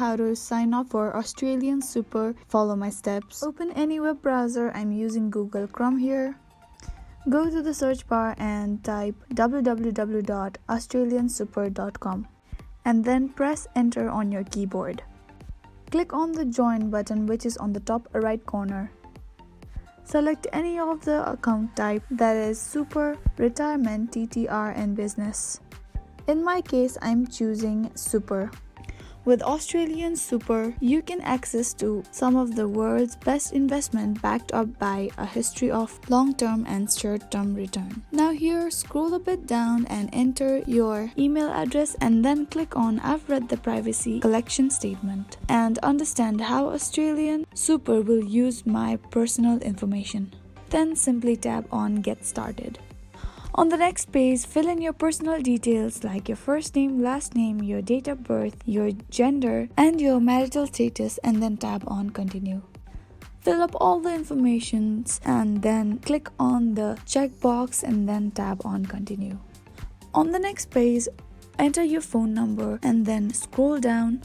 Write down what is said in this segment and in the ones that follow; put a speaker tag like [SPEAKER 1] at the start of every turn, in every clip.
[SPEAKER 1] how to sign up for AustralianSuper, follow my steps. Open any web browser. I'm using Google Chrome here. Go to the search bar and type www.australiansuper.com and then press enter on your keyboard. Click on the join button, which is on the top right corner. Select any of the account type, that is super, retirement, TTR and business. In my case, I'm choosing super. With AustralianSuper, you can access to some of the world's best investment backed up by a history of long-term and short-term return. Now here, scroll a bit down and enter your email address and then click on I've read the privacy collection statement and understand how AustralianSuper will use my personal information. Then simply tap on Get Started. On the next page, fill in your personal details like your first name, last name, your date of birth, your gender, and your marital status, and then tap on Continue. Fill up all the information and then click on the checkbox and then tap on Continue. On the next page, enter your phone number and then scroll down.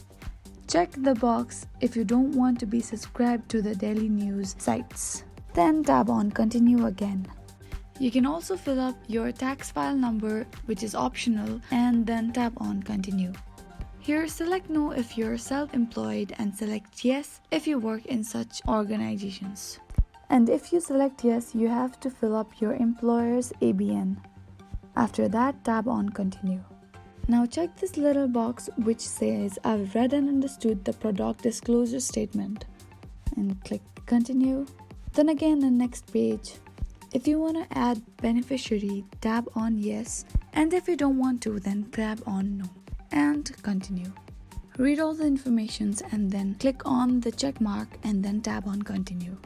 [SPEAKER 1] Check the box if you don't want to be subscribed to the daily news sites. Then tap on Continue again. You can also fill up your tax file number, which is optional, and then tap on Continue. Here, select No if you're self-employed and select Yes if you work in such organizations. And if you select Yes, you have to fill up your employer's ABN. After that, tap on Continue. Now check this little box which says I've read and understood the product disclosure statement and click Continue. Then again the next page. If you want to add beneficiary, tap on Yes, and if you don't want to, then tap on No and Continue. Read all the information and then click on the check mark and then tap on Continue.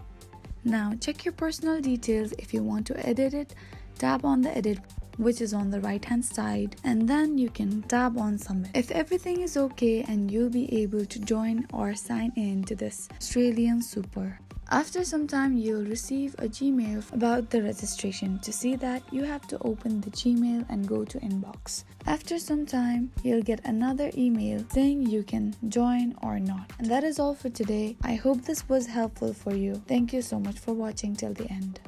[SPEAKER 1] Now check your personal details. If you want to edit it, tap on the edit, which is on the right hand side, and then you can tap on Submit. If everything is okay, and you'll be able to join or sign in to this AustralianSuper. After some time, you'll receive a Gmail about the registration. To see that, you have to open the Gmail and go to Inbox. After some time, you'll get another email saying you can join or not. And that is all for today. I hope this was helpful for you. Thank you so much for watching till the end.